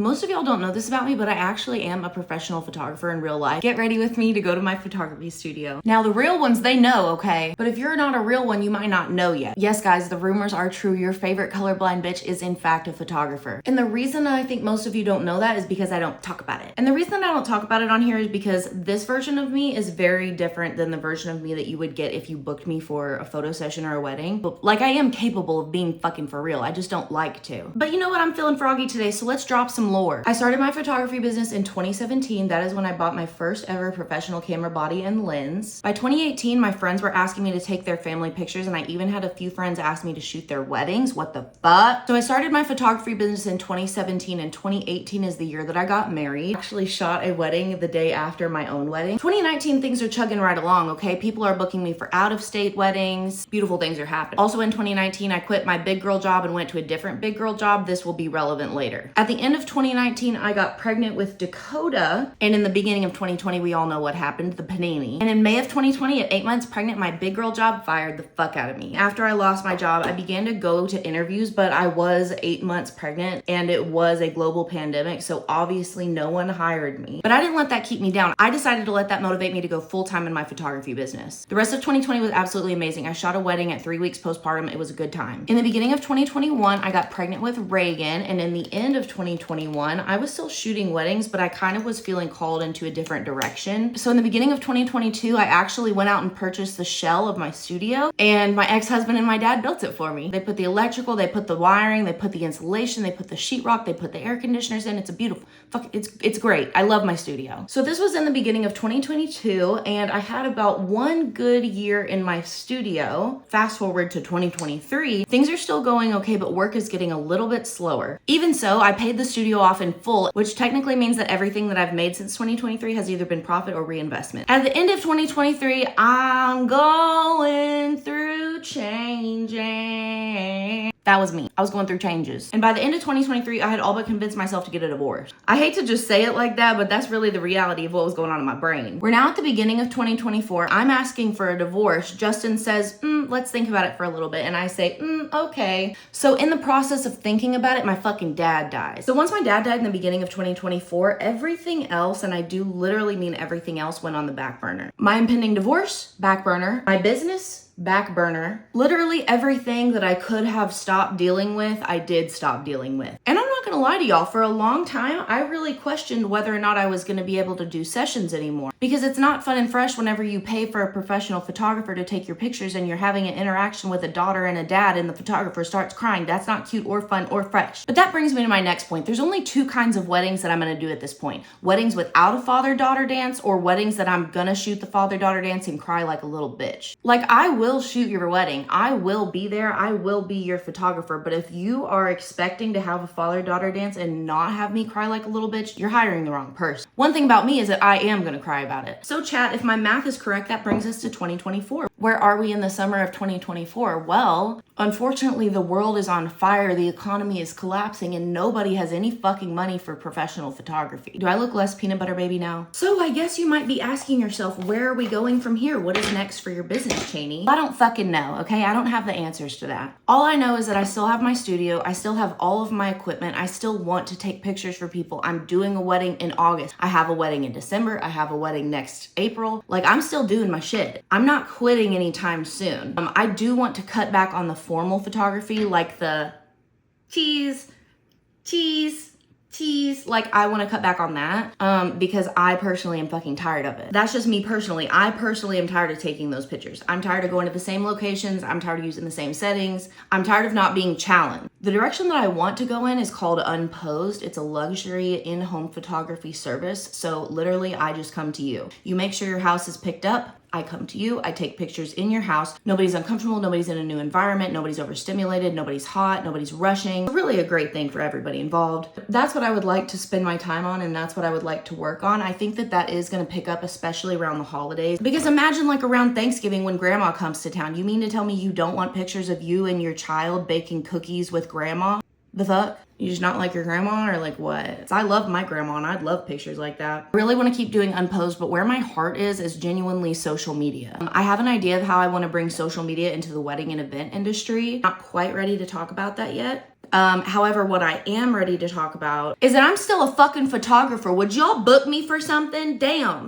Most of y'all don't know this about me, but I actually am a professional photographer in real life. Get ready with me to go to my photography studio. Now, the real ones, they know, okay? But if you're not a real one, you might not know yet. Yes, guys, the rumors are true. Your favorite colorblind bitch is in fact a photographer. And the reason I think most of you don't know that is because I don't talk about it. And the reason I don't talk about it on here is because this version of me is very different than the version of me that you would get if you booked me for a photo session or a wedding. But like, I am capable of being fucking for real. I just don't like to. But you know what? I'm feeling froggy today, so let's drop some lore. I started my photography business in 2017. That is when I bought my first ever professional camera body and lens. By 2018, my friends were asking me to take their family pictures, and I even had a few friends ask me to shoot their weddings. What the fuck? So I started my photography business in 2017, and 2018 is the year that I got married. I actually shot a wedding the day after my own wedding. 2019, things are chugging right along, okay? People are booking me for out-of-state weddings. Beautiful things are happening. Also in 2019, I quit my big girl job and went to a different big girl job. This will be relevant later. At the end of 2019, I got pregnant with Dakota, and in the beginning of 2020, we all know what happened, the panini. And in May of 2020, at 8 months pregnant, my big girl job fired the fuck out of me. After I lost my job, I began to go to interviews, but I was 8 months pregnant and it was a global pandemic, so obviously no one hired me. But I didn't let that keep me down. I decided to let that motivate me to go full-time in my photography business. The rest of 2020 was absolutely amazing. I shot a wedding at 3 weeks postpartum. It was a good time. In the beginning of 2021, I got pregnant with Reagan, and in the end of 2021, I was still shooting weddings, but I kind of was feeling called into a different direction. So in the beginning of 2022, I actually went out and purchased the shell of my studio, and my ex-husband and my dad built it for me. They put the electrical, they put the wiring, they put the insulation, they put the sheetrock, they put the air conditioners in. It's a beautiful, it's great. I love my studio. So this was in the beginning of 2022, and I had about one good year in my studio. Fast forward to 2023, things are still going okay, but work is getting a little bit slower. Even so, I paid the studio off in full, which technically means that everything that I've made since 2023 has either been profit or reinvestment. At the end of 2023, I'm going through changing. That was me. I was going through changes. And by the end of 2023, I had all but convinced myself to get a divorce. I hate to just say it like that, but that's really the reality of what was going on in my brain. We're now at the beginning of 2024. I'm asking for a divorce. Justin says, let's think about it for a little bit. And I say, okay. So in the process of thinking about it, my fucking dad dies. So once my dad died in the beginning of 2024, everything else, and I do literally mean everything else, went on the back burner. My impending divorce, back burner. My business, back burner. Literally everything that I could have stopped dealing with, I did stop dealing with. And I'm not gonna lie to y'all, for a long time, I really questioned whether or not I was gonna be able to do sessions anymore. Because it's not fun and fresh whenever you pay for a professional photographer to take your pictures and you're having an interaction with a daughter and a dad and the photographer starts crying. That's not cute or fun or fresh. But that brings me to my next point. There's only two kinds of weddings that I'm gonna do at this point. Weddings without a father-daughter dance, or weddings that I'm gonna shoot the father-daughter dance and cry like a little bitch. Like, I will shoot your wedding. I will be there. I will be your photographer. But if you are expecting to have a father-daughter dance and not have me cry like a little bitch, you're hiring the wrong person. One thing about me is that I am gonna cry about it. So chat, if my math is correct, that brings us to 2024. Where are we in the summer of 2024? Well, unfortunately, the world is on fire, the economy is collapsing, and nobody has any fucking money for professional photography. Do I look less peanut butter baby now? So I guess you might be asking yourself, where are we going from here? What is next for your business, Cheney? I don't fucking know, okay? I don't have the answers to that. All I know is that I still have my studio, I still have all of my equipment, I still want to take pictures for people. I'm doing a wedding in August. I have a wedding in December, I have a wedding next April. Like, I'm still doing my shit. I'm not quitting anytime soon. I do want to cut back on the formal photography, like the cheese, like I want to cut back on that because I personally am fucking tired of it. That's just me personally. I personally am tired of taking those pictures. I'm tired of going to the same locations. I'm tired of using the same settings. I'm tired of not being challenged. The direction that I want to go in is called Unposed. It's a luxury in-home photography service. So literally I just come to you. You make sure your house is picked up. I come to you, I take pictures in your house. Nobody's uncomfortable, nobody's in a new environment, nobody's overstimulated, nobody's hot, nobody's rushing. Really a great thing for everybody involved. That's what I would like to spend my time on, and that's what I would like to work on. I think that that is gonna pick up, especially around the holidays. Because imagine like around Thanksgiving when grandma comes to town. You mean to tell me you don't want pictures of you and your child baking cookies with grandma? The fuck? You just not like your grandma, or like what? I love my grandma and I'd love pictures like that. I really want to keep doing Unposed, but where my heart is genuinely social media. I have an idea of how I want to bring social media into the wedding and event industry. Not quite ready to talk about that yet, However, what I am ready to talk about is that I'm still a fucking photographer. Would y'all book me for something? Damn.